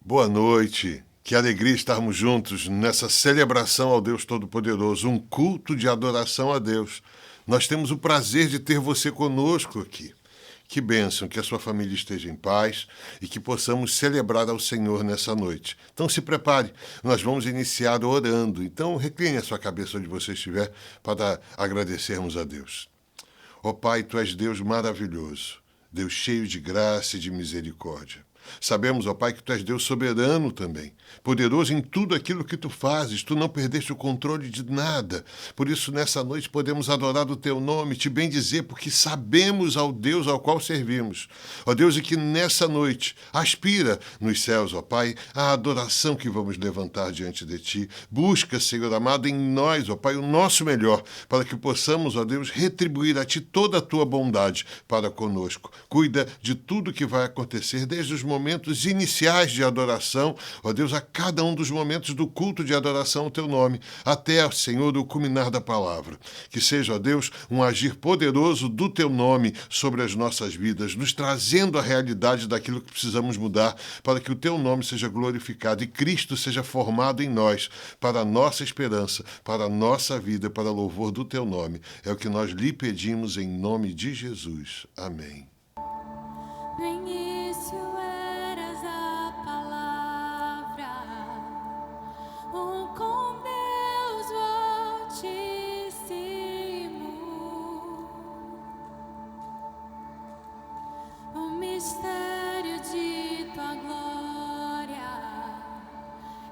Boa noite. Que alegria estarmos juntos nessa celebração ao Deus Todo-Poderoso, um culto de adoração a Deus. Nós temos o prazer de ter você conosco aqui. Que bênção, que a sua família esteja em paz e que possamos celebrar ao Senhor nessa noite. Então se prepare, nós vamos iniciar orando. Então recline a sua cabeça onde você estiver para agradecermos a Deus. Ó Pai, Tu és Deus maravilhoso, Deus cheio de graça e de misericórdia. Sabemos, ó Pai, que Tu és Deus soberano também, poderoso em tudo aquilo que Tu fazes. Tu não perdeste o controle de nada. Por isso, nessa noite, podemos adorar o Teu nome, Te bendizer, porque sabemos ao Deus ao qual servimos. Ó Deus, e que nessa noite aspira nos céus, ó Pai, a adoração que vamos levantar diante de Ti. Busca, Senhor amado, em nós, ó Pai, o nosso melhor, para que possamos, ó Deus, retribuir a Ti toda a Tua bondade para conosco. Cuida de tudo que vai acontecer, desde os momentos iniciais de adoração, ó Deus, a cada um dos momentos do culto de adoração ao Teu nome, até, Senhor, o culminar da palavra. Que seja, ó Deus, um agir poderoso do Teu nome sobre as nossas vidas, nos trazendo a realidade daquilo que precisamos mudar, para que o Teu nome seja glorificado e Cristo seja formado em nós, para a nossa esperança, para a nossa vida, para louvor do Teu nome. É o que nós lhe pedimos em nome de Jesus. Amém. No início eras a palavra, com Deus o Altíssimo, o mistério de Tua glória,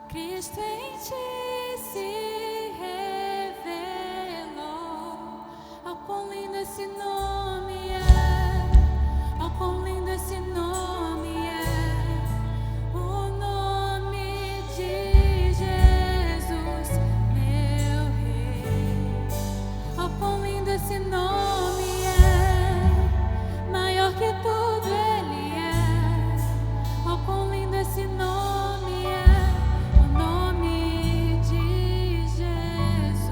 Cristo em Ti se revelou. Oh, quão lindo esse nome é! Oh, quão lindo esse nome é, o nome de Jesus, meu Rei. Oh, quão lindo esse nome é, maior que tudo Ele é. Oh, quão lindo esse nome é, o nome de Jesus.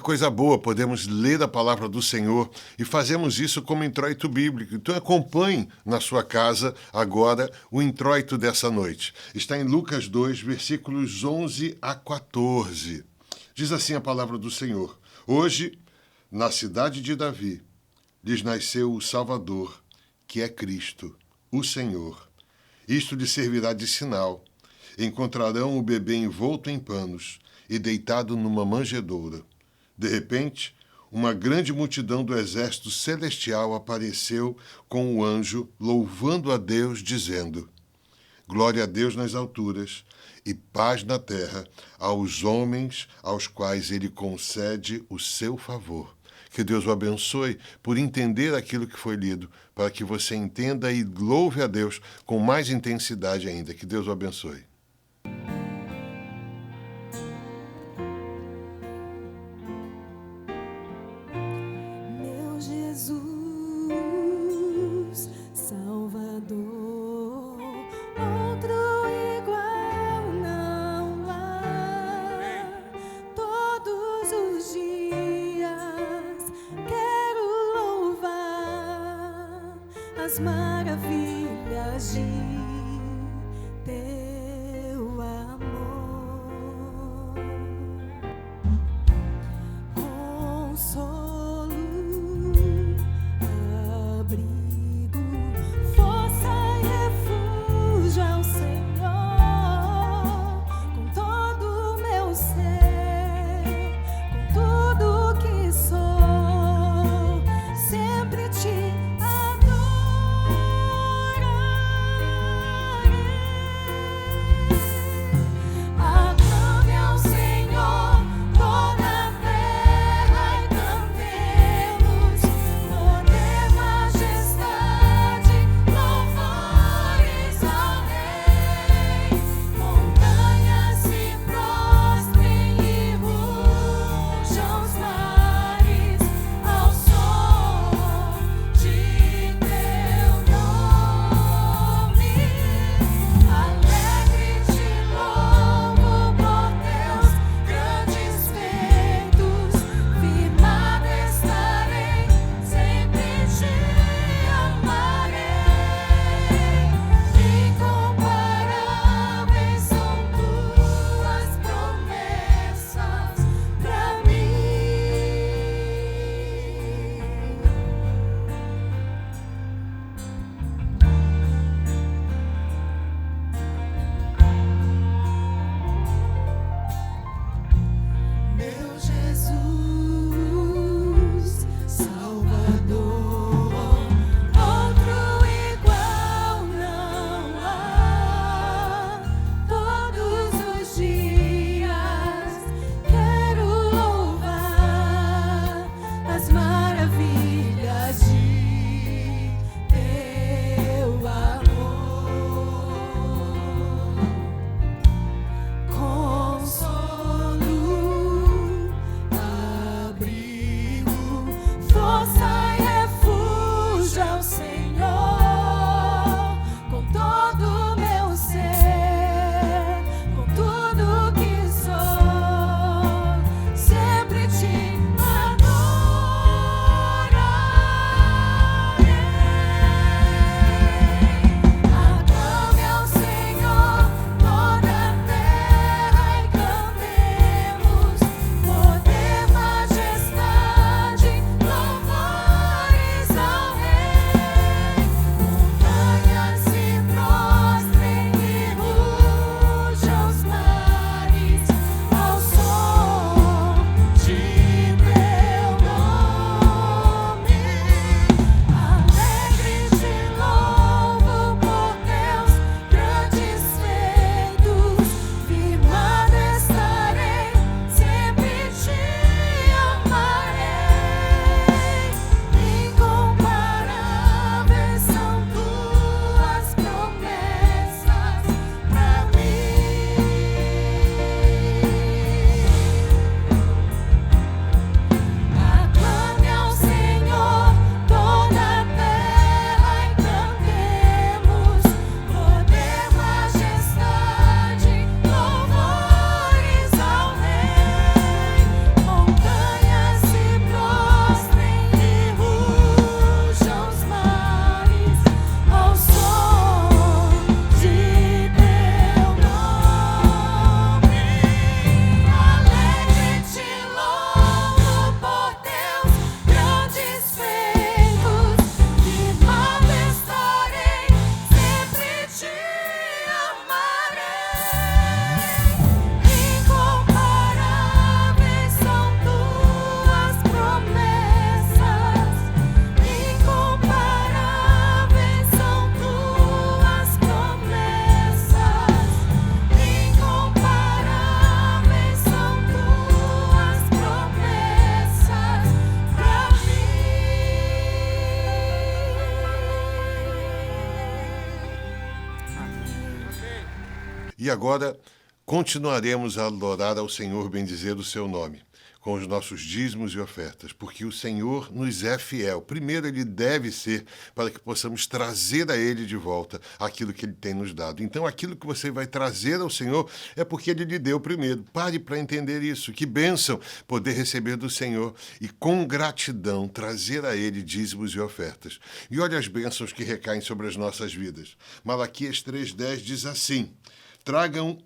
coisa boa, podemos ler a palavra do Senhor e fazemos isso como introito bíblico. Então acompanhe na sua casa agora o introito dessa noite. Está em Lucas 2, versículos 11 a 14. Diz assim a palavra do Senhor: Hoje, na cidade de Davi, lhes nasceu o Salvador, que é Cristo, o Senhor. Isto lhe servirá de sinal. Encontrarão o bebê envolto em panos e deitado numa manjedoura. De repente, uma grande multidão do exército celestial apareceu com o anjo, louvando a Deus, dizendo: Glória a Deus nas alturas e paz na terra aos homens aos quais ele concede o seu favor. Que Deus o abençoe por entender aquilo que foi lido, para que você entenda e louve a Deus com mais intensidade ainda. Que Deus o abençoe. Meu Jesus, Salvador, outro igual não há. Todos os dias quero louvar as maravilhas de teu amor. Consolo, abrigo, força e refúgio ao Senhor, com todo o meu ser, com tudo que sou, sempre te adorar. E agora continuaremos a adorar ao Senhor, bendizer o seu nome, com os nossos dízimos e ofertas, porque o Senhor nos é fiel. Primeiro, Ele deve ser, para que possamos trazer a Ele de volta aquilo que Ele tem nos dado. Então, aquilo que você vai trazer ao Senhor é porque Ele lhe deu primeiro. Pare para entender isso. Que bênção poder receber do Senhor e, com gratidão, trazer a Ele dízimos e ofertas. E olha as bênçãos que recaem sobre as nossas vidas. Malaquias 3,10 diz assim: tragam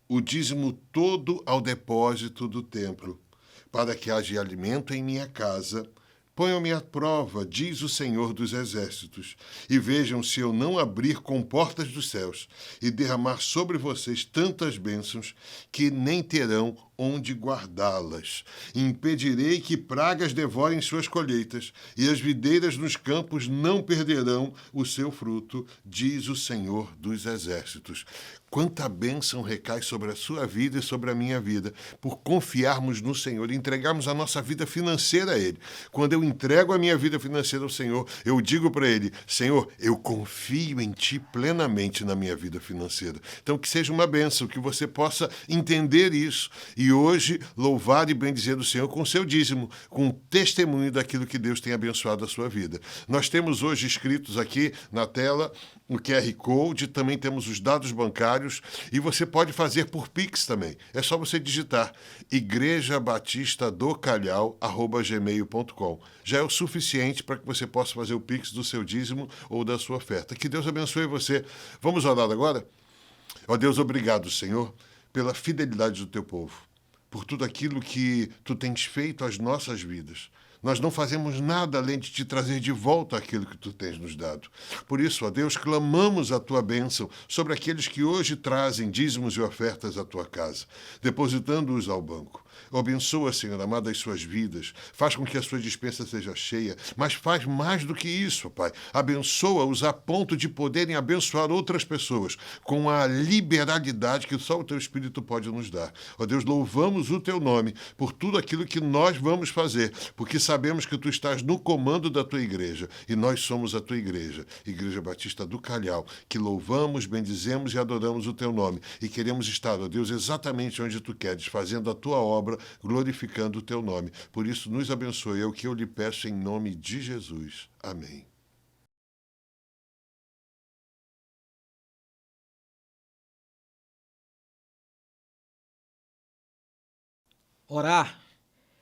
o dízimo todo ao depósito do templo, para que haja alimento em minha casa. Ponham-me à prova, diz o Senhor dos Exércitos, e vejam se eu não abrir comportas dos céus e derramar sobre vocês tantas bênçãos que nem terão onde guardá-las. Impedirei que pragas devorem suas colheitas, e as videiras nos campos não perderão o seu fruto, diz o Senhor dos Exércitos. Quanta bênção recai sobre a sua vida e sobre a minha vida, por confiarmos no Senhor e entregarmos a nossa vida financeira a Ele. Quando eu entrego a minha vida financeira ao Senhor, eu digo para Ele: Senhor, eu confio em Ti plenamente na minha vida financeira. Então, que seja uma bênção, que você possa entender isso e hoje louvar e bendizer o Senhor com o seu dízimo, com testemunho daquilo que Deus tem abençoado a sua vida. Nós temos hoje escritos aqui na tela o QR Code, também temos os dados bancários e você pode fazer por Pix também. É só você digitar igrejabatistaDoCalhau@gmail.com. Já é o suficiente para que você possa fazer o Pix do seu dízimo ou da sua oferta. Que Deus abençoe você. Vamos orar agora? Ó Deus, obrigado, Senhor, pela fidelidade do teu povo, por tudo aquilo que tu tens feito às nossas vidas. Nós não fazemos nada além de te trazer de volta aquilo que tu tens nos dado. Por isso, ó Deus, clamamos a tua bênção sobre aqueles que hoje trazem dízimos e ofertas à tua casa, depositando-os ao banco. Abençoa, Senhor amado, as suas vidas. Faz com que a sua despensa seja cheia, mas faz mais do que isso, Pai. Abençoa-os a ponto de poderem abençoar outras pessoas com a liberalidade que só o teu Espírito pode nos dar. Ó Deus, louvamos o teu nome por tudo aquilo que nós vamos fazer, porque sabemos que tu estás no comando da tua igreja e nós somos a tua igreja, Igreja Batista do Calhau, que louvamos, bendizemos e adoramos o teu nome e queremos estar, ó Deus, exatamente onde tu queres, fazendo a tua obra, glorificando o teu nome. Por isso, nos abençoe. É o que eu lhe peço em nome de Jesus. Amém. Orar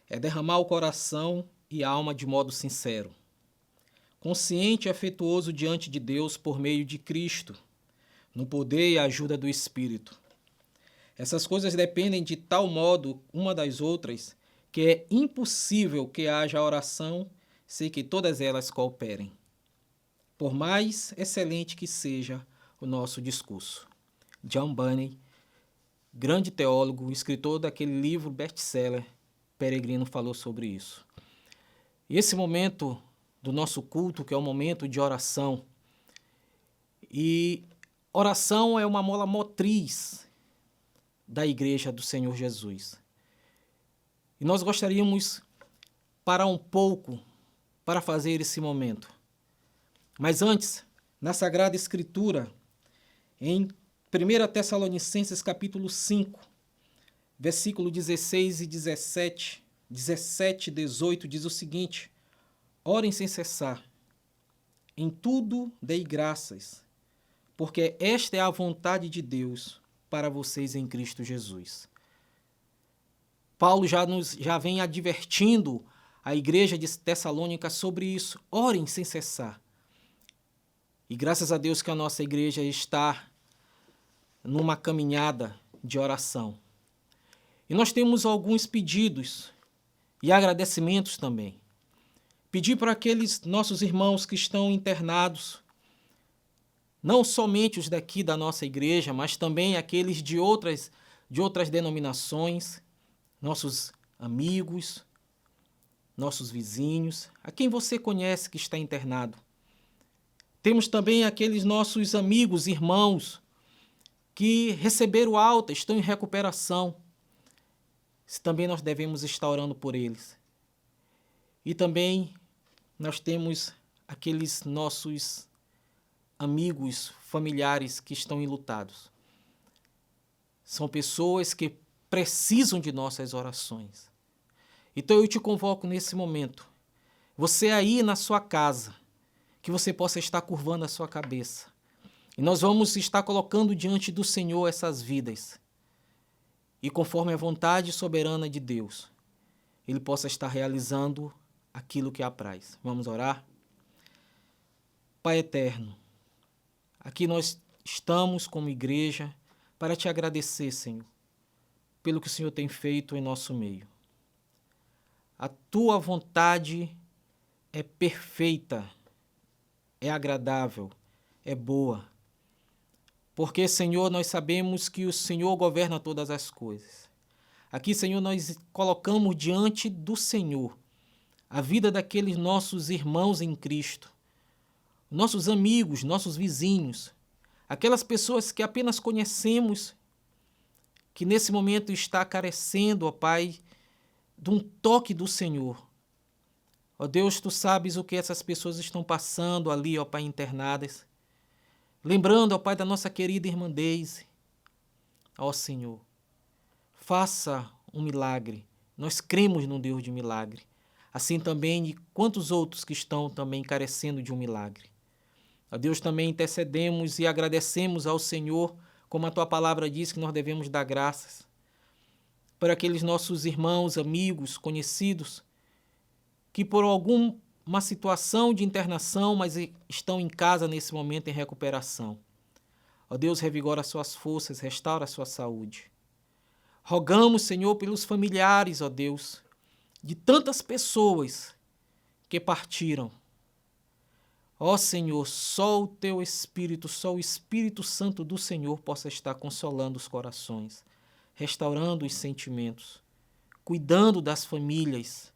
é derramar o coração e a alma de modo sincero, consciente e afetuoso diante de Deus por meio de Cristo, no poder e ajuda do Espírito. Essas coisas dependem de tal modo uma das outras que é impossível que haja oração sem que todas elas cooperem, por mais excelente que seja o nosso discurso. John Bunyan, grande teólogo, escritor daquele livro best-seller, Peregrino, falou sobre isso. E esse momento do nosso culto, que é o momento de oração, e oração é uma mola motriz da Igreja do Senhor Jesus. E nós gostaríamos parar um pouco para fazer esse momento. Mas antes, na Sagrada Escritura, em 1 Tessalonicenses capítulo 5, versículo 16 e 17, 17 e 18, diz o seguinte: orem sem cessar, em tudo dei graças, porque esta é a vontade de Deus para vocês em Cristo Jesus. Paulo já vem advertindo a igreja de Tessalônica sobre isso. Orem sem cessar. E graças a Deus que a nossa igreja está numa caminhada de oração. E nós temos alguns pedidos e agradecimentos também. Pedir para aqueles nossos irmãos que estão internados, não somente os daqui da nossa igreja, mas também aqueles de outras denominações, nossos amigos, nossos vizinhos, a quem você conhece que está internado. Temos também aqueles nossos amigos, irmãos, que receberam alta, estão em recuperação. Também nós devemos estar orando por eles. E também nós temos aqueles nossos amigos, familiares que estão enlutados. São pessoas que precisam de nossas orações. Então eu te convoco nesse momento, você aí na sua casa, que você possa estar curvando a sua cabeça. E nós vamos estar colocando diante do Senhor essas vidas. E conforme a vontade soberana de Deus, Ele possa estar realizando aquilo que apraz. Vamos orar? Pai eterno, aqui nós estamos como igreja para te agradecer, Senhor, pelo que o Senhor tem feito em nosso meio. A tua vontade é perfeita, é agradável, é boa. Porque, Senhor, nós sabemos que o Senhor governa todas as coisas. Aqui, Senhor, nós colocamos diante do Senhor a vida daqueles nossos irmãos em Cristo, nossos amigos, nossos vizinhos, aquelas pessoas que apenas conhecemos, que nesse momento está carecendo, ó Pai, de um toque do Senhor. Ó Deus, Tu sabes o que essas pessoas estão passando ali, ó Pai, internadas. Lembrando, ó Pai, da nossa querida irmã Deise. Ó Senhor, faça um milagre. Nós cremos num Deus de milagre. Assim também de quantos outros que estão também carecendo de um milagre. Ó Deus, também intercedemos e agradecemos ao Senhor, como a Tua palavra diz que nós devemos dar graças, por aqueles nossos irmãos, amigos, conhecidos, que por alguma situação de internação, mas estão em casa nesse momento em recuperação. Ó Deus, revigora as suas forças, restaura a sua saúde. Rogamos, Senhor, pelos familiares, ó Deus, de tantas pessoas que partiram. Ó Senhor, só o Teu Espírito, só o Espírito Santo do Senhor possa estar consolando os corações, restaurando os sentimentos, cuidando das famílias.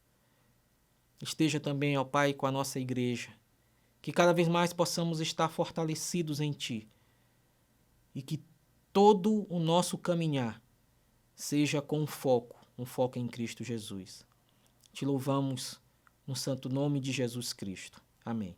Esteja também, ó Pai, com a nossa igreja, que cada vez mais possamos estar fortalecidos em Ti e que todo o nosso caminhar seja com um foco em Cristo Jesus. Te louvamos no santo nome de Jesus Cristo. Amém.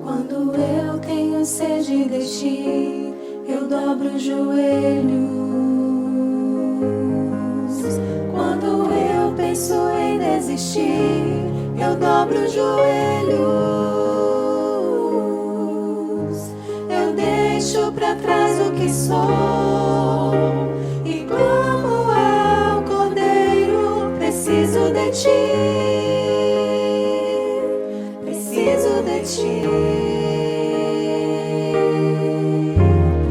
Quando eu tenho sede de Ti, eu dobro os joelhos. Quando eu penso em desistir, eu dobro os joelhos. Eu deixo pra trás o que sou e clamo ao Cordeiro. Preciso de Ti. Preciso de Ti.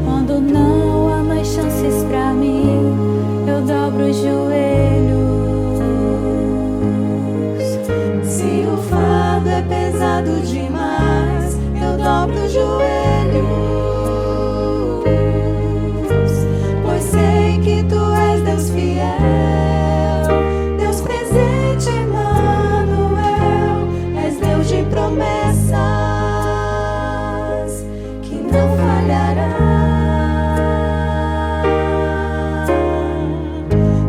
Quando não há mais chances pra mim, eu dobro os joelhos. Se o fardo é pesado demais, eu dobro os joelhos. Pois sei que Tu és Deus fiel, Deus presente, Emmanuel. És Deus de promessas que não falhará.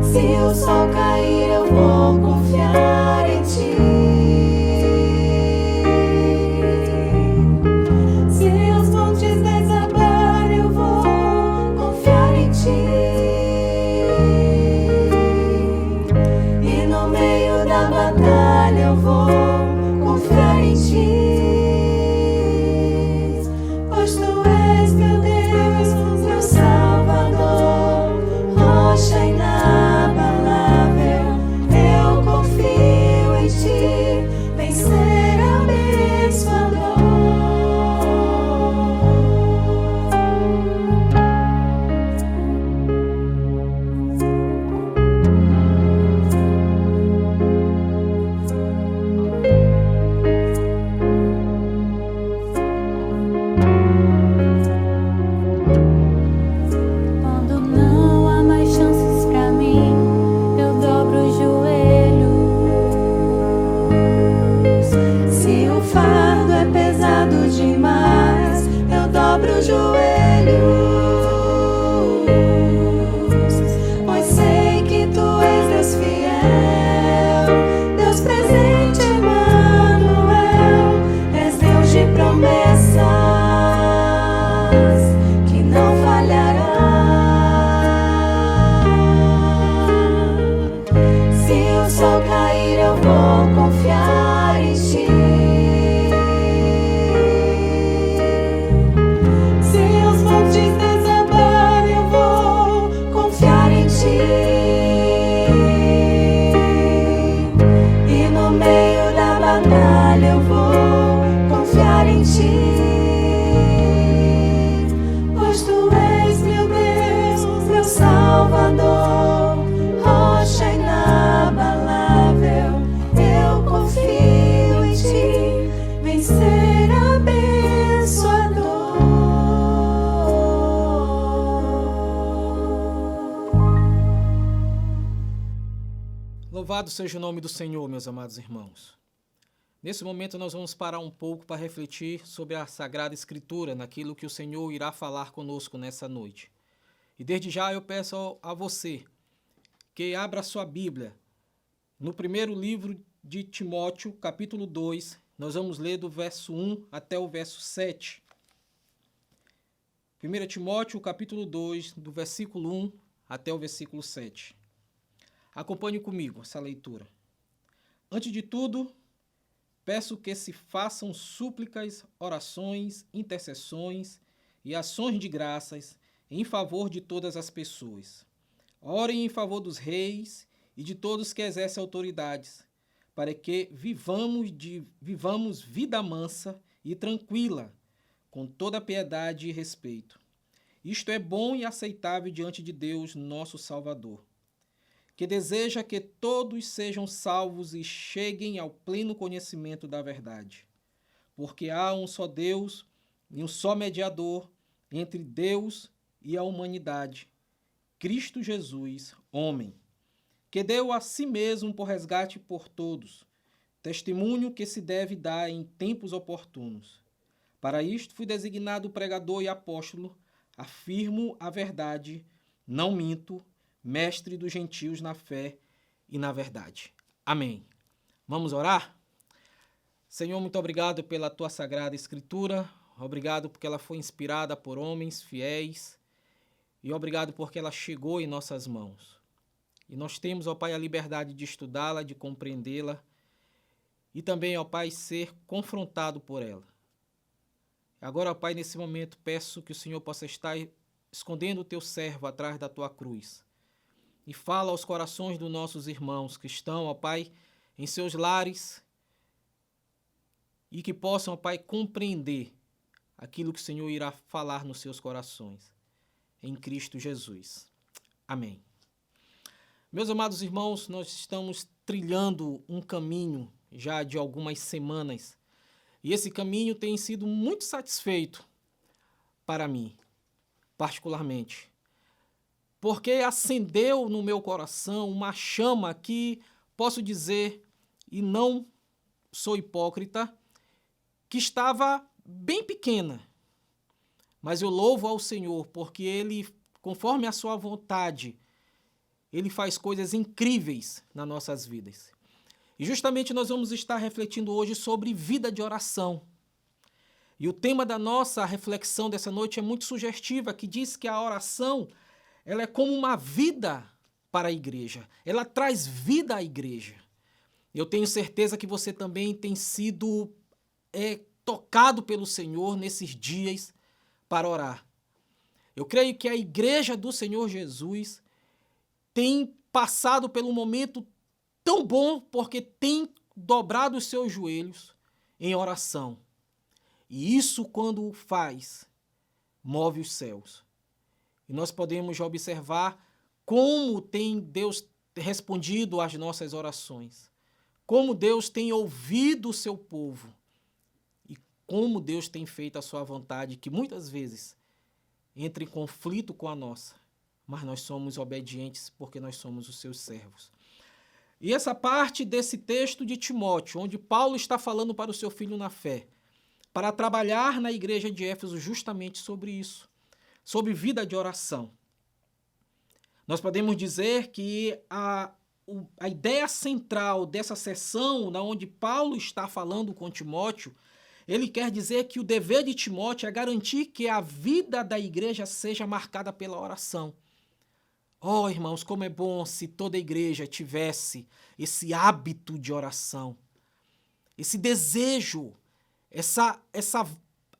Se o sol cair, eu vou confiar em Ti. Se os montes desabarem, eu vou confiar em Ti. E no meio da batalha eu vou confiar em Ti. Pois Tu és meu Deus, meu Salvador, rocha inabalável, Louvado seja o nome do Senhor, meus amados irmãos. Nesse momento nós vamos parar um pouco para refletir sobre a Sagrada Escritura, naquilo que o Senhor irá falar conosco nessa noite. E desde já eu peço a você que abra sua Bíblia. No primeiro livro de Timóteo, capítulo 2, nós vamos ler do verso 1 até o verso 7. 1 Timóteo, capítulo 2, do versículo 1 até o versículo 7. Acompanhe comigo essa leitura. Antes de tudo, peço que se façam súplicas, orações, intercessões e ações de graças em favor de todas as pessoas. Orem em favor dos reis e de todos que exercem autoridades, para que vivamos vida mansa e tranquila, com toda piedade e respeito. Isto é bom e aceitável diante de Deus, nosso Salvador, que deseja que todos sejam salvos e cheguem ao pleno conhecimento da verdade. Porque há um só Deus e um só mediador entre Deus e a humanidade, Cristo Jesus, homem, que deu a si mesmo por resgate por todos, testemunho que se deve dar em tempos oportunos. Para isto fui designado pregador e apóstolo, afirmo a verdade, não minto, mestre dos gentios na fé e na verdade. Amém. Vamos orar? Senhor, muito obrigado pela tua sagrada escritura, obrigado porque ela foi inspirada por homens fiéis e obrigado porque ela chegou em nossas mãos. E nós temos, ó Pai, a liberdade de estudá-la, de compreendê-la e também, ó Pai, ser confrontado por ela. Agora, ó Pai, nesse momento peço que o Senhor possa estar escondendo o teu servo atrás da tua cruz. E fala aos corações dos nossos irmãos que estão, ó Pai, em seus lares e que possam, ó Pai, compreender aquilo que o Senhor irá falar nos seus corações. Em Cristo Jesus. Amém. Meus amados irmãos, nós estamos trilhando um caminho já de algumas semanas e esse caminho tem sido muito satisfeito para mim, particularmente. Porque acendeu no meu coração uma chama que, posso dizer, e não sou hipócrita, que estava bem pequena. Mas eu louvo ao Senhor, porque Ele, conforme a sua vontade, Ele faz coisas incríveis nas nossas vidas. E justamente nós vamos estar refletindo hoje sobre vida de oração. E o tema da nossa reflexão dessa noite é muito sugestiva, que diz que a oração ela é como uma vida para a igreja. Ela traz vida à igreja. Eu tenho certeza que você também tem sido tocado pelo Senhor nesses dias para orar. Eu creio que a igreja do Senhor Jesus tem passado por um momento tão bom porque tem dobrado os seus joelhos em oração. E isso, quando o faz, move os céus. E nós podemos observar como tem Deus respondido às nossas orações, como Deus tem ouvido o seu povo e como Deus tem feito a sua vontade, que muitas vezes entra em conflito com a nossa, mas nós somos obedientes porque nós somos os seus servos. E essa parte desse texto de Timóteo, onde Paulo está falando para o seu filho na fé, para trabalhar na igreja de Éfeso justamente sobre isso, sobre vida de oração. Nós podemos dizer que a ideia central dessa sessão, onde Paulo está falando com Timóteo, ele quer dizer que o dever de Timóteo é garantir que a vida da igreja seja marcada pela oração. Oh, irmãos, como é bom se toda a igreja tivesse esse hábito de oração, esse desejo, essa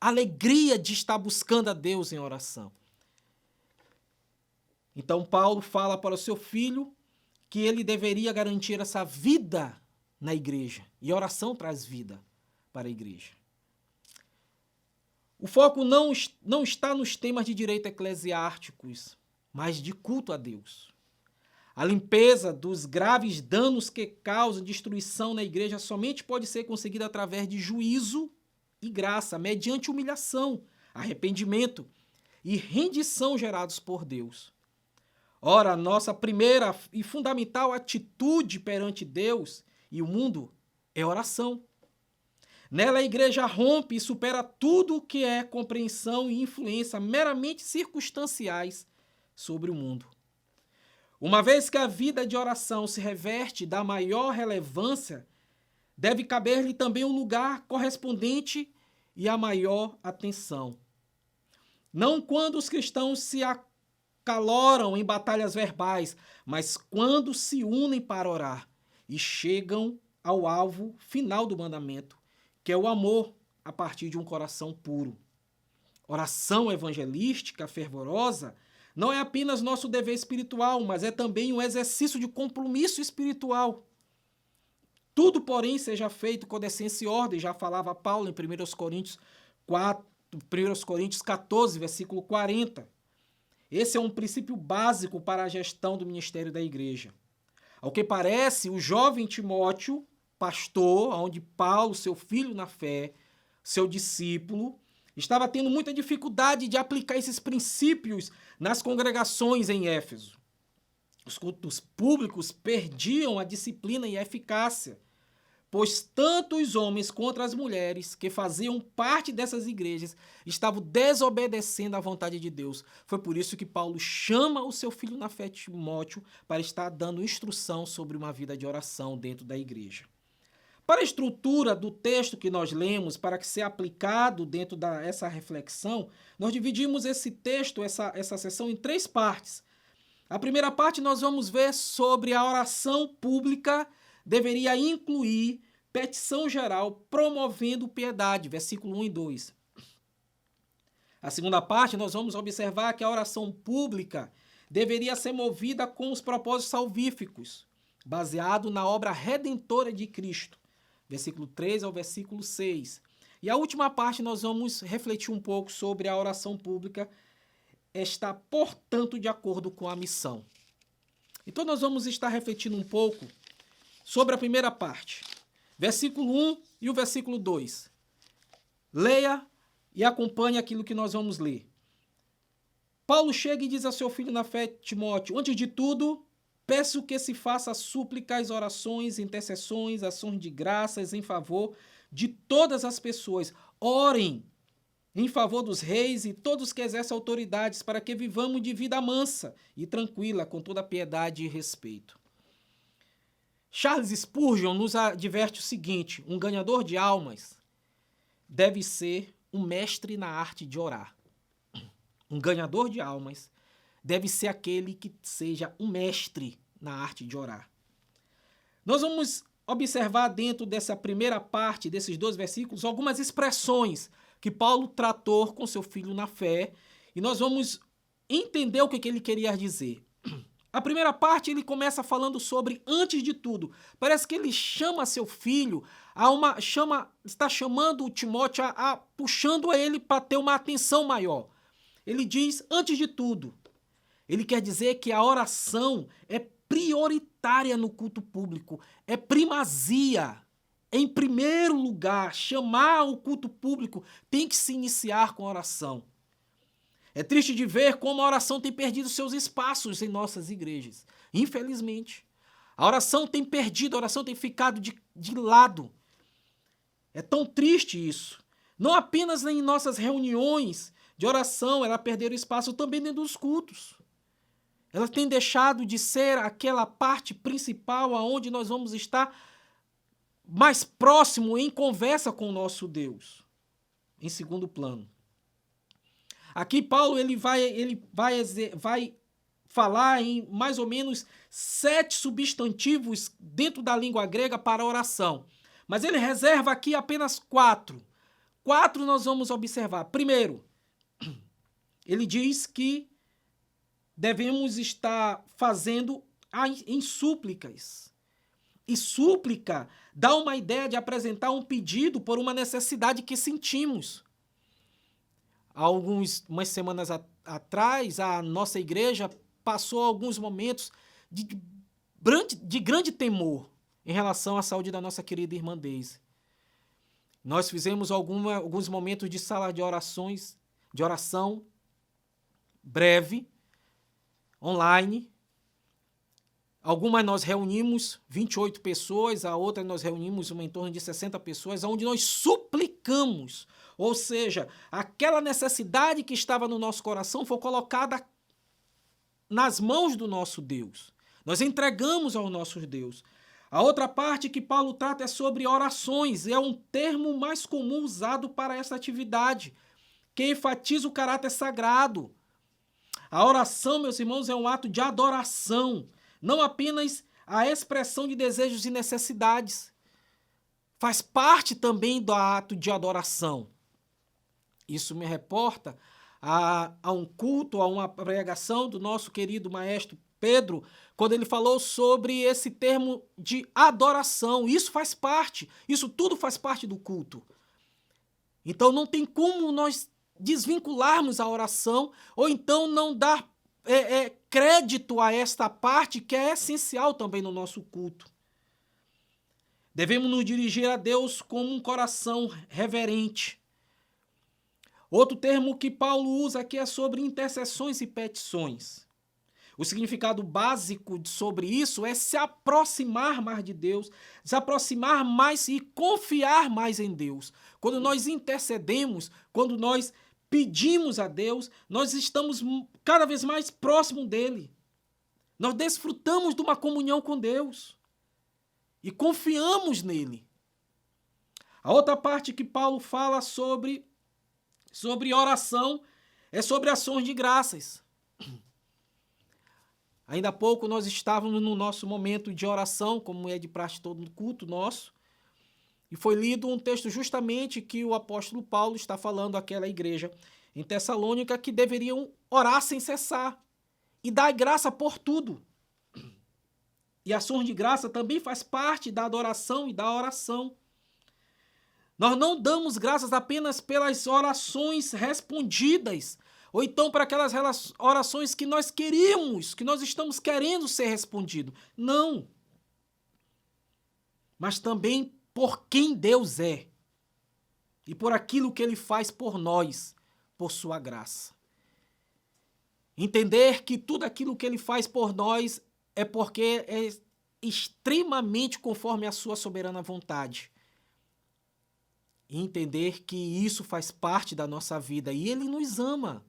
alegria de estar buscando a Deus em oração. Então Paulo fala para o seu filho que ele deveria garantir essa vida na igreja. E a oração traz vida para a igreja. O foco não está nos temas de direito eclesiásticos, mas de culto a Deus. A limpeza dos graves danos que causam destruição na igreja somente pode ser conseguida através de juízo e graça, mediante humilhação, arrependimento e rendição gerados por Deus. Ora, nossa primeira e fundamental atitude perante Deus e o mundo é oração. Nela a igreja rompe e supera tudo o que é compreensão e influência meramente circunstanciais sobre o mundo. Uma vez que a vida de oração se reveste da maior relevância, deve caber-lhe também um lugar correspondente e a maior atenção. Não quando os cristãos se acaloram em batalhas verbais, mas quando se unem para orar e chegam ao alvo final do mandamento, que é o amor a partir de um coração puro. Oração evangelística fervorosa não é apenas nosso dever espiritual, mas é também um exercício de compromisso espiritual. Tudo, porém, seja feito com decência e ordem, já falava Paulo em 1 Coríntios 14, versículo 40. Esse é um princípio básico para a gestão do ministério da igreja. Ao que parece, o jovem Timóteo, pastor, onde Paulo, seu filho na fé, seu discípulo, estava tendo muita dificuldade de aplicar esses princípios nas congregações em Éfeso. Os cultos públicos perdiam a disciplina e a eficácia, pois tanto os homens quanto as mulheres que faziam parte dessas igrejas estavam desobedecendo à vontade de Deus. Foi por isso que Paulo chama o seu filho na fé, Timóteo, para estar dando instrução sobre uma vida de oração dentro da igreja. Para a estrutura do texto que nós lemos, para que seja aplicado dentro dessa reflexão, nós dividimos esse texto, essa sessão, em 3 partes. A primeira parte nós vamos ver sobre a oração pública deveria incluir petição geral promovendo piedade, versículo 1 e 2. A segunda parte nós vamos observar que a oração pública deveria ser movida com os propósitos salvíficos, baseado na obra redentora de Cristo, versículo 3 ao versículo 6. E a última parte nós vamos refletir um pouco sobre a oração pública está, portanto, de acordo com a missão. Então nós vamos estar refletindo um pouco sobre a primeira parte, versículo 1 e o versículo 2. Leia e acompanhe aquilo que nós vamos ler. Paulo chega e diz a seu filho na fé, Timóteo: antes de tudo, peço que se faça súplicas, orações, intercessões, ações de graças em favor de todas as pessoas. Orem em favor dos reis e todos que exercem autoridades, para que vivamos de vida mansa e tranquila, com toda piedade e respeito. Charles Spurgeon nos adverte o seguinte: um ganhador de almas deve ser um mestre na arte de orar. Um ganhador de almas deve ser aquele que seja um mestre na arte de orar. Nós vamos observar dentro dessa primeira parte, desses 2 versículos, algumas expressões que Paulo tratou com seu filho na fé, e nós vamos entender o que ele queria dizer. A primeira parte ele começa falando sobre antes de tudo. Parece que ele chama seu filho, está chamando o Timóteo, puxando ele para ter uma atenção maior. Ele diz antes de tudo. Ele quer dizer que a oração é prioritária no culto público, é primazia. Em primeiro lugar, chamar o culto público tem que se iniciar com a oração. É triste de ver como a oração tem perdido seus espaços em nossas igrejas. Infelizmente, a oração tem perdido, a oração tem ficado de lado. É tão triste isso. Não apenas em nossas reuniões de oração, ela perdeu espaço também dentro dos cultos. Ela tem deixado de ser aquela parte principal aonde nós vamos estar mais próximo em conversa com o nosso Deus, em segundo plano. Aqui Paulo ele vai falar em mais ou menos 7 substantivos dentro da língua grega para oração, mas ele reserva aqui apenas 4. 4 nós vamos observar. Primeiro, ele diz que devemos estar fazendo em súplicas. E súplica dá uma ideia de apresentar um pedido por uma necessidade que sentimos. Há umas semanas atrás, a nossa igreja passou alguns momentos de grande temor em relação à saúde da nossa querida irmã Deise. Nós fizemos alguns momentos de sala de oração breve, online, Algumas nós reunimos 28 pessoas, a outra nós reunimos em torno de 60 pessoas, onde nós suplicamos, ou seja, aquela necessidade que estava no nosso coração foi colocada nas mãos do nosso Deus. Nós entregamos ao nosso Deus. A outra parte que Paulo trata é sobre orações, é um termo mais comum usado para essa atividade, que enfatiza o caráter sagrado. A oração, meus irmãos, é um ato de adoração, não apenas a expressão de desejos e necessidades. Faz parte também do ato de adoração. Isso me reporta a um culto, a uma pregação do nosso querido maestro Pedro, quando ele falou sobre esse termo de adoração. Isso faz parte, isso tudo faz parte do culto. Então não tem como nós desvincularmos a oração ou então não dar crédito a esta parte que é essencial também no nosso culto. Devemos nos dirigir a Deus com um coração reverente. Outro termo que Paulo usa aqui é sobre intercessões e petições. O significado básico sobre isso é se aproximar mais de Deus, se aproximar mais e confiar mais em Deus. Quando nós intercedemos, quando nós pedimos a Deus, nós estamos cada vez mais próximo dele. Nós desfrutamos de uma comunhão com Deus e confiamos nele. A outra parte que Paulo fala sobre oração é sobre ações de graças. Ainda há pouco nós estávamos no nosso momento de oração, como é de praxe todo culto nosso, e foi lido um texto justamente que o apóstolo Paulo está falando àquela igreja em Tessalônica que deveriam orar sem cessar e dar graça por tudo. E ações de graça também faz parte da adoração e da oração. Nós não damos graças apenas pelas orações respondidas, ou então para aquelas orações que nós queríamos, que nós estamos querendo ser respondido. Não. Mas também por quem Deus é e por aquilo que Ele faz por nós, por sua graça. Entender que tudo aquilo que Ele faz por nós é porque é extremamente conforme a sua soberana vontade. E entender que isso faz parte da nossa vida e Ele nos ama.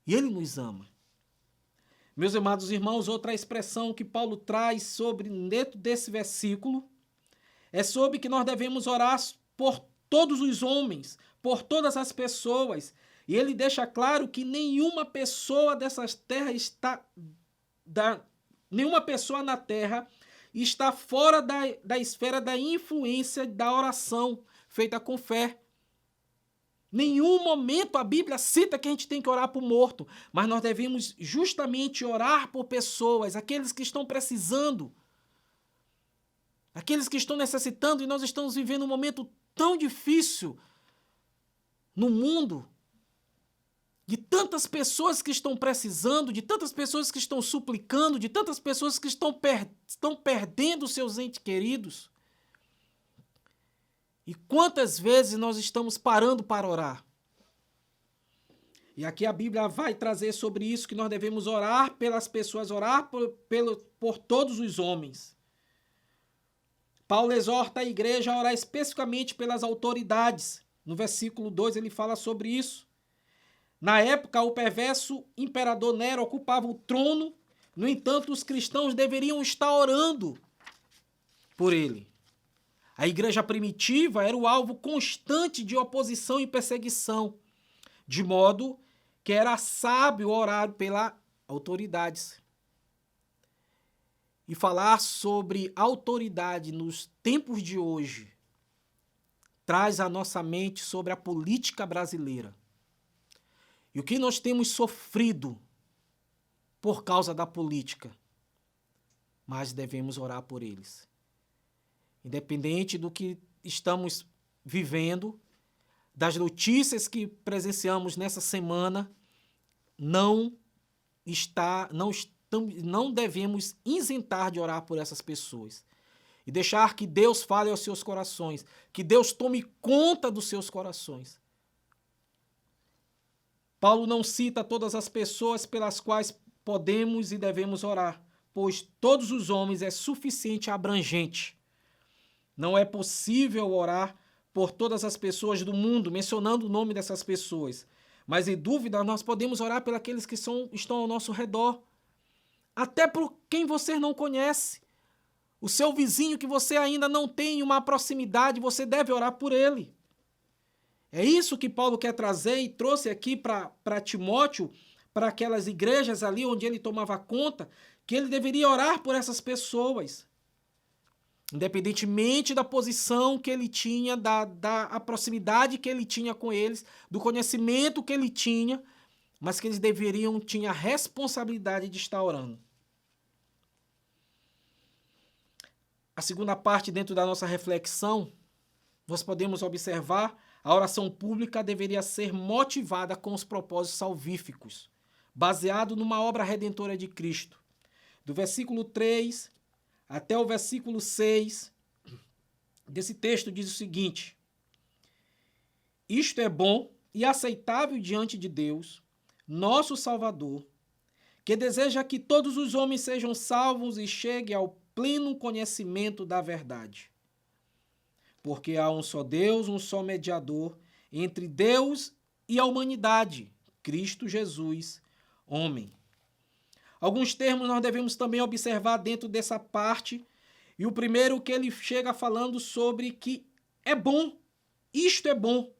E Ele nos ama. Meus amados irmãos, outra expressão que Paulo traz sobre dentro desse versículo é sobre que nós devemos orar por todos os homens, por todas as pessoas. E ele deixa claro que nenhuma pessoa dessas terras nenhuma pessoa na terra está fora da esfera da influência da oração feita com fé. Nenhum momento a Bíblia cita que a gente tem que orar por morto, mas nós devemos justamente orar por pessoas, aqueles que estão precisando, aqueles que estão necessitando, e nós estamos vivendo um momento tão difícil no mundo, de tantas pessoas que estão precisando, de tantas pessoas que estão suplicando, de tantas pessoas que estão perdendo seus entes queridos. E quantas vezes nós estamos parando para orar? E aqui a Bíblia vai trazer sobre isso, que nós devemos orar pelas pessoas, orar por todos os homens. Paulo exorta a igreja a orar especificamente pelas autoridades. No versículo 2 ele fala sobre isso. Na época, o perverso imperador Nero ocupava o trono, no entanto, os cristãos deveriam estar orando por ele. A igreja primitiva era o alvo constante de oposição e perseguição, de modo que era sábio orar pelas autoridades. E falar sobre autoridade nos tempos de hoje traz à nossa mente sobre a política brasileira. E o que nós temos sofrido por causa da política, mas devemos orar por eles. Independente do que estamos vivendo, das notícias que presenciamos nessa semana, não devemos isentar de orar por essas pessoas e deixar que Deus fale aos seus corações, que Deus tome conta dos seus corações. Paulo não cita todas as pessoas pelas quais podemos e devemos orar, pois todos os homens é suficiente e abrangente. Não é possível orar por todas as pessoas do mundo, mencionando o nome dessas pessoas. Mas, em dúvida, nós podemos orar por aqueles que estão ao nosso redor. Até por quem você não conhece. O seu vizinho que você ainda não tem uma proximidade, você deve orar por ele. É isso que Paulo quer trazer e trouxe aqui para Timóteo, para aquelas igrejas ali onde ele tomava conta, que ele deveria orar por essas pessoas. Independentemente da posição que ele tinha, da proximidade que ele tinha com eles, do conhecimento que ele tinha, mas que eles tinham a responsabilidade de estar orando. A segunda parte, dentro da nossa reflexão, nós podemos observar a oração pública deveria ser motivada com os propósitos salvíficos, baseado numa obra redentora de Cristo. Do versículo 3 até o versículo 6 desse texto diz o seguinte: isto é bom e aceitável diante de Deus, nosso Salvador, que deseja que todos os homens sejam salvos e cheguem ao pleno conhecimento da verdade. Porque há um só Deus, um só mediador entre Deus e a humanidade, Cristo Jesus, homem. Alguns termos nós devemos também observar dentro dessa parte. E o primeiro que ele chega falando sobre que é bom. Isto é bom.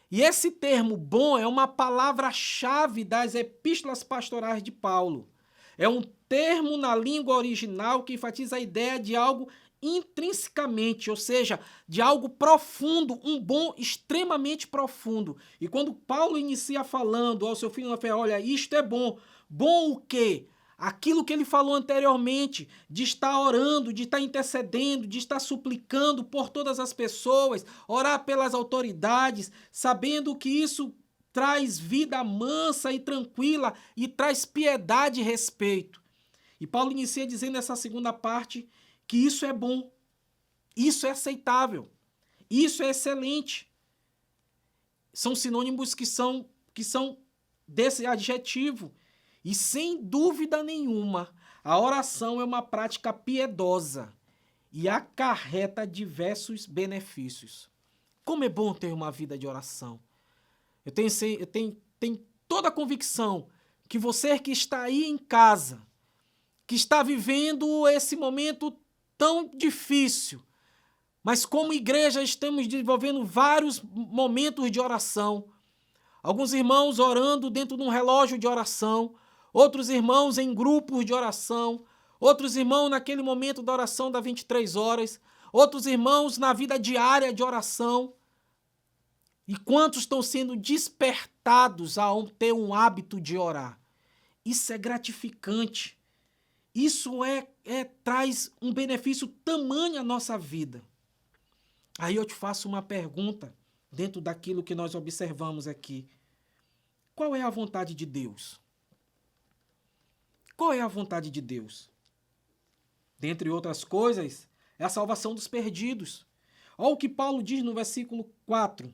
E esse termo bom é uma palavra-chave das epístolas pastorais de Paulo. É um termo na língua original que enfatiza a ideia de algo intrinsecamente, ou seja, de algo profundo, um bom extremamente profundo. E quando Paulo inicia falando ao seu filho na fé, olha, isto é bom. Bom o quê? Aquilo que ele falou anteriormente, de estar orando, de estar intercedendo, de estar suplicando por todas as pessoas, orar pelas autoridades, sabendo que isso traz vida mansa e tranquila e traz piedade e respeito. E Paulo inicia dizendo nessa segunda parte que isso é bom, isso é aceitável, isso é excelente. São sinônimos que são desse adjetivo. E sem dúvida nenhuma, a oração é uma prática piedosa e acarreta diversos benefícios. Como é bom ter uma vida de oração. Eu tenho toda a convicção que você que está aí em casa, que está vivendo esse momento tão difícil, mas como igreja estamos desenvolvendo vários momentos de oração. Alguns irmãos orando dentro de um relógio de oração, outros irmãos em grupos de oração, outros irmãos naquele momento da oração das 23 horas, outros irmãos na vida diária de oração. E quantos estão sendo despertados a ter um hábito de orar? Isso é gratificante. Isso traz um benefício tamanho à nossa vida. Aí eu te faço uma pergunta dentro daquilo que nós observamos aqui. Qual é a vontade de Deus? Qual é a vontade de Deus? Dentre outras coisas, é a salvação dos perdidos. Olha o que Paulo diz no versículo 4.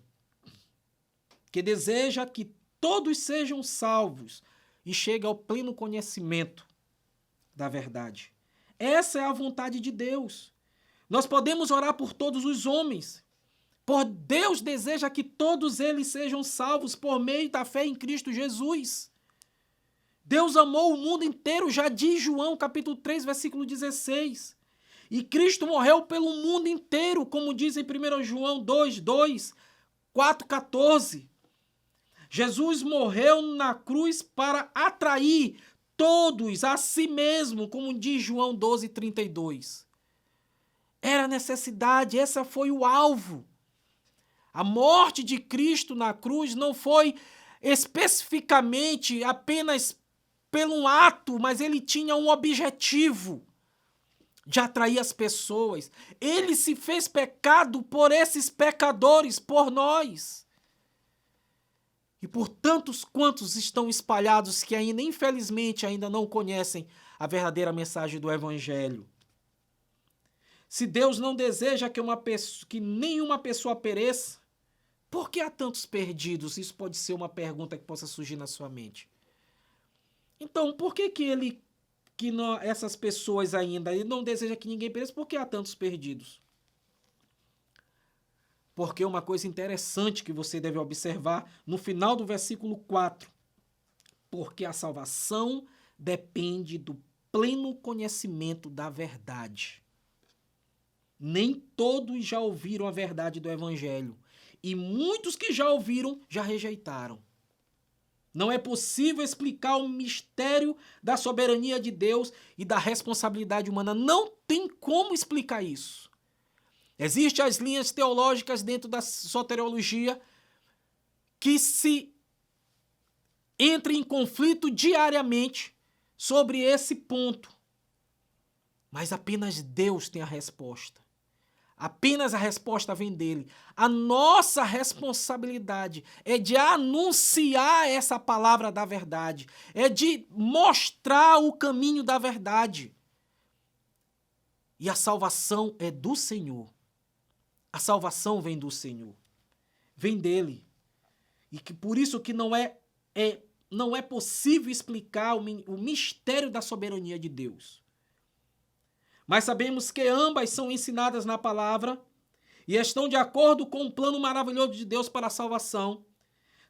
Que deseja que todos sejam salvos e cheguem ao pleno conhecimento da verdade. Essa é a vontade de Deus. Nós podemos orar por todos os homens. Por Deus deseja que todos eles sejam salvos por meio da fé em Cristo Jesus. Deus amou o mundo inteiro, já diz João, capítulo 3, versículo 16. E Cristo morreu pelo mundo inteiro, como diz em 1 João 2, 4, 14. Jesus morreu na cruz para atrair todos a si mesmo, como diz João 12, 32. Era necessidade, esse foi o alvo. A morte de Cristo na cruz não foi especificamente apenas pelo um ato, mas ele tinha um objetivo de atrair as pessoas. Ele se fez pecado por esses pecadores, por nós. E por tantos quantos estão espalhados que ainda, infelizmente, ainda não conhecem a verdadeira mensagem do Evangelho. Se Deus não deseja que nenhuma pessoa pereça, por que há tantos perdidos? Isso pode ser uma pergunta que possa surgir na sua mente. Então, por que ele que essas pessoas ainda, ele não deseja que ninguém pereça, por que há tantos perdidos? Porque uma coisa interessante que você deve observar no final do versículo 4, porque a salvação depende do pleno conhecimento da verdade. Nem todos já ouviram a verdade do Evangelho, e muitos que já ouviram já rejeitaram. Não é possível explicar o mistério da soberania de Deus e da responsabilidade humana. Não tem como explicar isso. Existem as linhas teológicas dentro da soteriologia que se entram em conflito diariamente sobre esse ponto. Mas apenas Deus tem a resposta. Apenas a resposta vem dele. A nossa responsabilidade é de anunciar essa palavra da verdade. É de mostrar o caminho da verdade. E a salvação é do Senhor. A salvação vem do Senhor. Vem dele. E que por isso que não é possível explicar o mistério da soberania de Deus. Mas sabemos que ambas são ensinadas na palavra e estão de acordo com o plano maravilhoso de Deus para a salvação.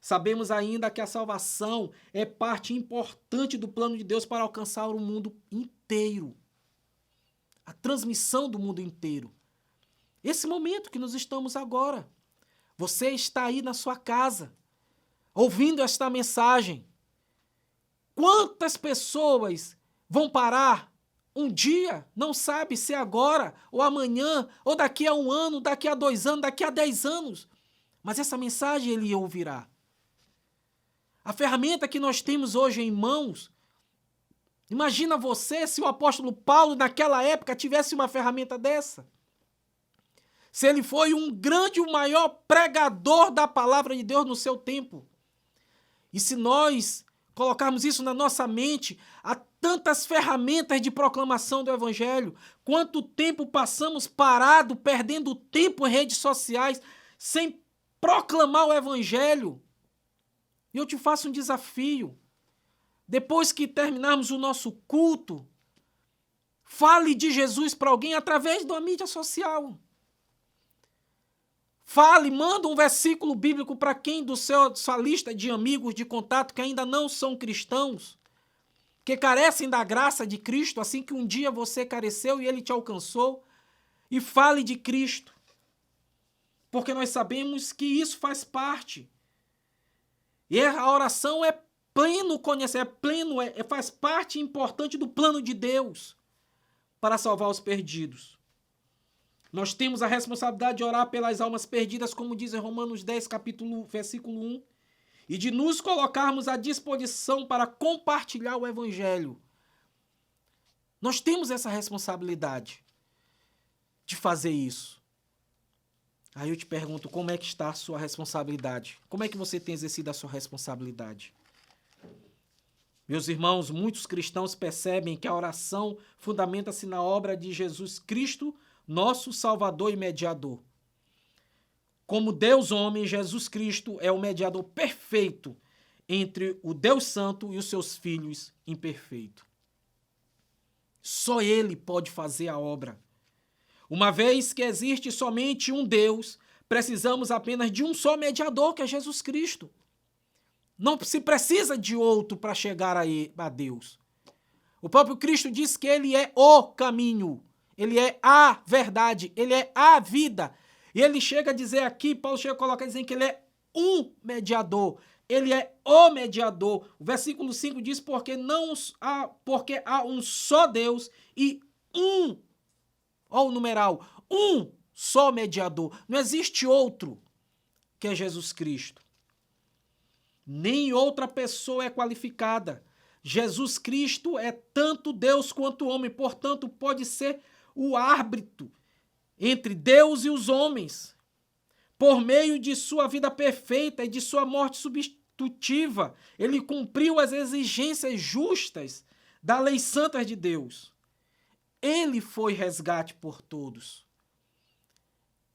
Sabemos ainda que a salvação é parte importante do plano de Deus para alcançar o mundo inteiro. A transmissão do mundo inteiro. Esse momento que nós estamos agora. Você está aí na sua casa, ouvindo esta mensagem. Quantas pessoas vão parar um dia, não sabe se agora, ou amanhã, ou daqui a 1 ano, daqui a 2 anos, daqui a 10 anos. Mas essa mensagem ele ouvirá. A ferramenta que nós temos hoje em mãos, imagina você se o apóstolo Paulo naquela época tivesse uma ferramenta dessa. Se ele foi um grande, o maior pregador da palavra de Deus no seu tempo. E se nós colocarmos isso na nossa mente, há tantas ferramentas de proclamação do Evangelho. Quanto tempo passamos parado, perdendo tempo em redes sociais, sem proclamar o Evangelho. E eu te faço um desafio. Depois que terminarmos o nosso culto, fale de Jesus para alguém através da mídia social. Fale, manda um versículo bíblico para quem do sua lista de amigos, de contato, que ainda não são cristãos, que carecem da graça de Cristo, assim que um dia você careceu e ele te alcançou, e fale de Cristo. Porque nós sabemos que isso faz parte. E a oração é pleno conhecimento, faz parte importante do plano de Deus para salvar os perdidos. Nós temos a responsabilidade de orar pelas almas perdidas, como diz em Romanos 10, versículo 1, e de nos colocarmos à disposição para compartilhar o Evangelho. Nós temos essa responsabilidade de fazer isso. Aí eu te pergunto, como é que está a sua responsabilidade? Como é que você tem exercido a sua responsabilidade? Meus irmãos, muitos cristãos percebem que a oração fundamenta-se na obra de Jesus Cristo, nosso Salvador e mediador. Como Deus homem, Jesus Cristo é o mediador perfeito entre o Deus Santo e os seus filhos imperfeitos. Só Ele pode fazer a obra. Uma vez que existe somente um Deus, precisamos apenas de um só mediador, que é Jesus Cristo. Não se precisa de outro para chegar a Deus. O próprio Cristo diz que Ele é o caminho. Ele é a verdade, ele é a vida. E ele chega a dizer aqui, Paulo chega a colocar dizendo que ele é um mediador. Ele é o mediador. O versículo 5 diz porque há um só Deus e olha o numeral, um só mediador. Não existe outro que é Jesus Cristo. Nem outra pessoa é qualificada. Jesus Cristo é tanto Deus quanto homem, portanto pode ser o árbitro entre Deus e os homens, por meio de sua vida perfeita e de sua morte substitutiva. Ele cumpriu as exigências justas da lei santa de Deus. Ele foi resgate por todos.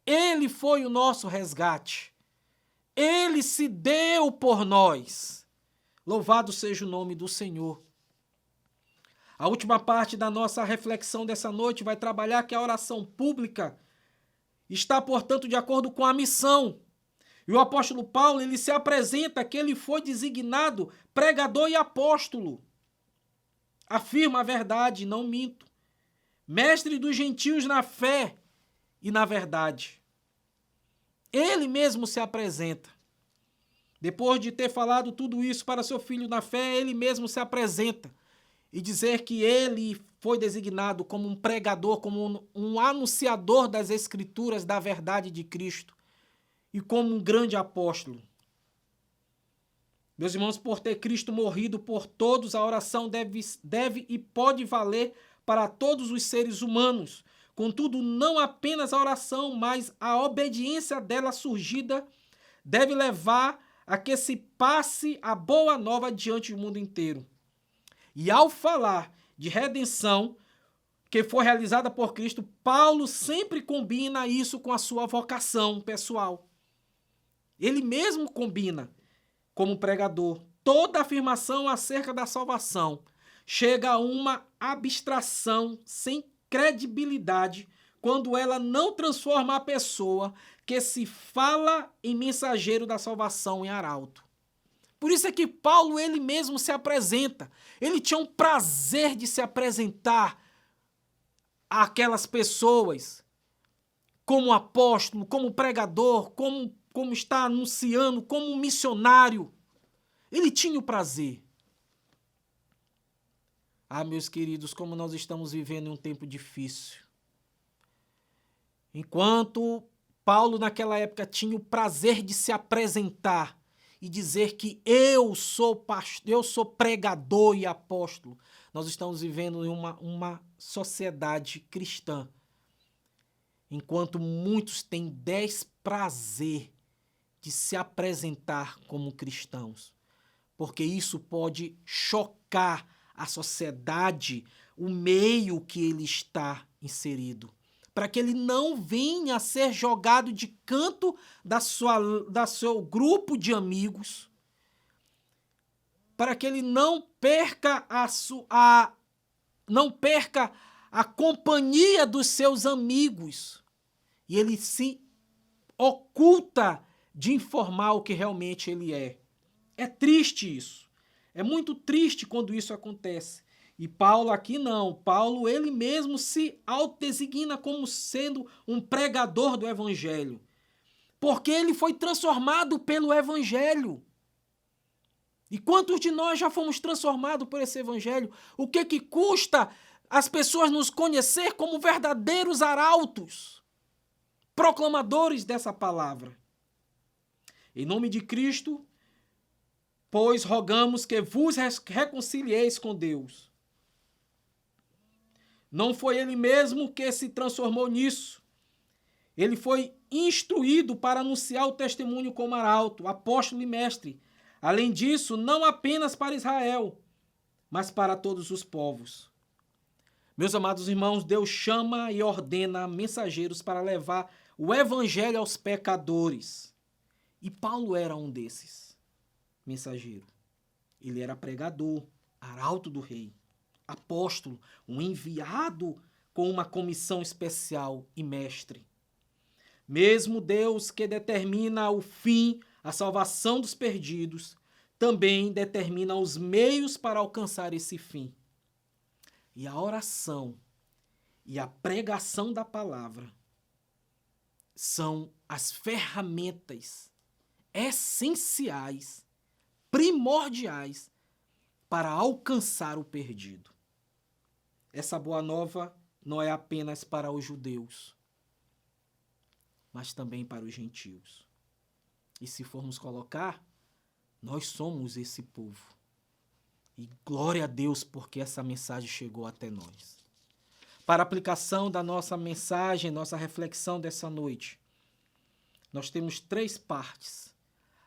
Ele foi o nosso resgate. Ele se deu por nós. Louvado seja o nome do Senhor. A última parte da nossa reflexão dessa noite vai trabalhar que a oração pública está, portanto, de acordo com a missão. E o apóstolo Paulo, ele se apresenta que ele foi designado pregador e apóstolo. Afirma a verdade, não minto. Mestre dos gentios na fé e na verdade. Ele mesmo se apresenta. Depois de ter falado tudo isso para seu filho na fé, ele mesmo se apresenta e dizer que ele foi designado como um pregador, como um anunciador das Escrituras, da verdade de Cristo e como um grande apóstolo. Meus irmãos, por ter Cristo morrido por todos, a oração deve e pode valer para todos os seres humanos. Contudo, não apenas a oração, mas a obediência dela surgida deve levar a que se passe a boa nova diante do mundo inteiro. E ao falar de redenção que foi realizada por Cristo, Paulo sempre combina isso com a sua vocação pessoal. Ele mesmo combina, como pregador, toda afirmação acerca da salvação chega a uma abstração sem credibilidade quando ela não transforma a pessoa que se fala em mensageiro da salvação em arauto. Por isso é que Paulo, ele mesmo se apresenta. Ele tinha um prazer de se apresentar àquelas pessoas como apóstolo, como pregador, como está anunciando, como missionário. Ele tinha o prazer. Ah, meus queridos, como nós estamos vivendo em um tempo difícil. Enquanto Paulo, naquela época, tinha o prazer de se apresentar e dizer que eu sou pregador e apóstolo, nós estamos vivendo em uma sociedade cristã, enquanto muitos têm desprazer de se apresentar como cristãos, porque isso pode chocar a sociedade, o meio que ele está inserido, para que ele não venha a ser jogado de canto da seu grupo de amigos, para que ele não perca a companhia dos seus amigos e ele se oculta de informar o que realmente ele é. É triste isso. É muito triste quando isso acontece. E Paulo aqui não. Paulo, ele mesmo se autodesigna como sendo um pregador do Evangelho. Porque ele foi transformado pelo Evangelho. E quantos de nós já fomos transformados por esse Evangelho? O que custa as pessoas nos conhecer como verdadeiros arautos, proclamadores dessa palavra? Em nome de Cristo, pois rogamos que vos reconcilieis com Deus. Não foi ele mesmo que se transformou nisso. Ele foi instruído para anunciar o testemunho como arauto, apóstolo e mestre. Além disso, não apenas para Israel, mas para todos os povos. Meus amados irmãos, Deus chama e ordena mensageiros para levar o evangelho aos pecadores. E Paulo era um desses mensageiros. Ele era pregador, arauto do rei, apóstolo, um enviado com uma comissão especial e mestre. Mesmo Deus que determina o fim, a salvação dos perdidos, também determina os meios para alcançar esse fim. E a oração e a pregação da palavra são as ferramentas essenciais, primordiais para alcançar o perdido. Essa boa nova não é apenas para os judeus, mas também para os gentios. E se formos colocar, nós somos esse povo. E glória a Deus porque essa mensagem chegou até nós. Para a aplicação da nossa mensagem, nossa reflexão dessa noite, nós temos 3 partes.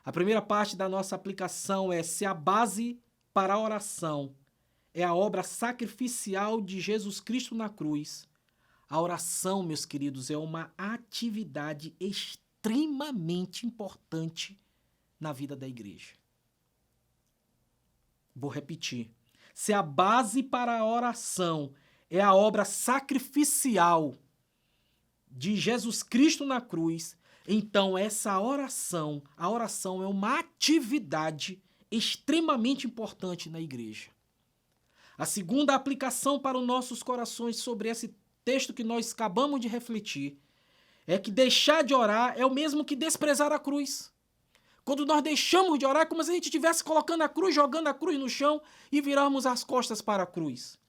A primeira parte da nossa aplicação é se a base para a oração é a obra sacrificial de Jesus Cristo na cruz. A oração, meus queridos, é uma atividade extremamente importante na vida da igreja. Vou repetir. se a base para a oração é a obra sacrificial de Jesus Cristo na cruz, então essa oração, a oração é uma atividade extremamente importante na igreja. A segunda aplicação para os nossos corações sobre esse texto que nós acabamos de refletir é que deixar de orar é o mesmo que desprezar a cruz. Quando nós deixamos de orar, é como se a gente estivesse colocando a cruz, jogando a cruz no chão e virarmos as costas para a cruz.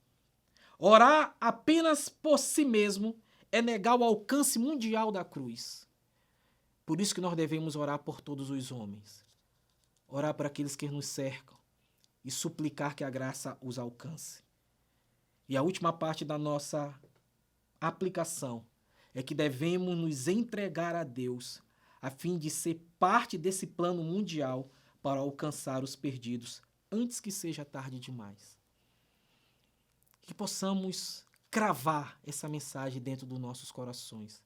Orar apenas por si mesmo é negar o alcance mundial da cruz. Por isso que nós devemos orar por todos os homens. Orar por aqueles que nos cercam e suplicar que a graça os alcance. E a última parte da nossa aplicação é que devemos nos entregar a Deus a fim de ser parte desse plano mundial para alcançar os perdidos antes que seja tarde demais. Que possamos cravar essa mensagem dentro dos nossos corações,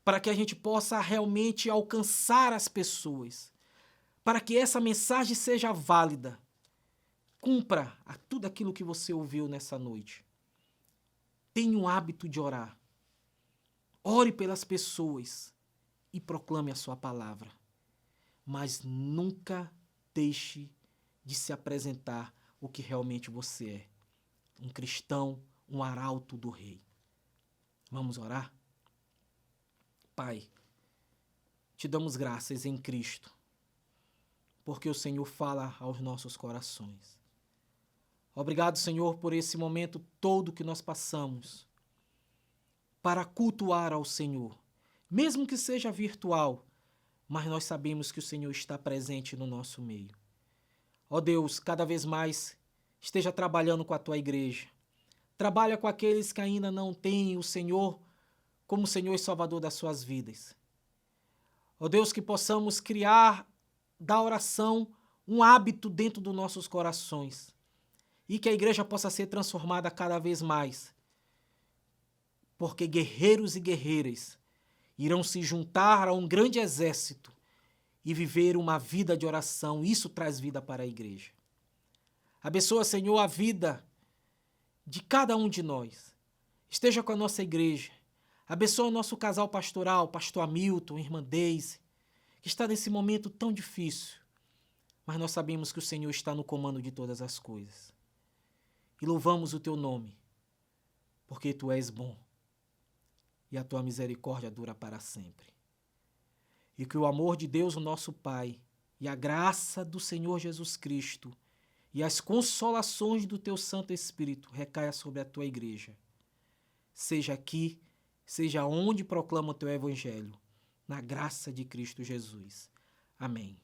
para que a gente possa realmente alcançar as pessoas, para que essa mensagem seja válida. Cumpra a tudo aquilo que você ouviu nessa noite. Tenha o hábito de orar. Ore pelas pessoas e proclame a sua palavra. Mas nunca deixe de se apresentar o que realmente você é. Um cristão, um arauto do rei. Vamos orar? Pai, te damos graças em Cristo, porque o Senhor fala aos nossos corações. Obrigado, Senhor, por esse momento todo que nós passamos para cultuar ao Senhor, mesmo que seja virtual, mas nós sabemos que o Senhor está presente no nosso meio. Ó Deus, cada vez mais esteja trabalhando com a tua igreja. Trabalha com aqueles que ainda não têm o Senhor como Senhor e Salvador das suas vidas. Ó Deus, que possamos criar da oração um hábito dentro dos nossos corações e que a igreja possa ser transformada cada vez mais, porque guerreiros e guerreiras irão se juntar a um grande exército e viver uma vida de oração. Isso traz vida para a igreja. Abençoa, Senhor, a vida de cada um de nós. Esteja com a nossa igreja. Abençoa o nosso casal pastoral, pastor Hamilton, irmã Deise, que está nesse momento tão difícil. Mas nós sabemos que o Senhor está no comando de todas as coisas. E louvamos o teu nome, porque tu és bom e a tua misericórdia dura para sempre. E que o amor de Deus, o nosso Pai, e a graça do Senhor Jesus Cristo e as consolações do teu Santo Espírito recaia sobre a tua igreja. Seja aqui, seja onde proclama o teu evangelho, na graça de Cristo Jesus. Amém.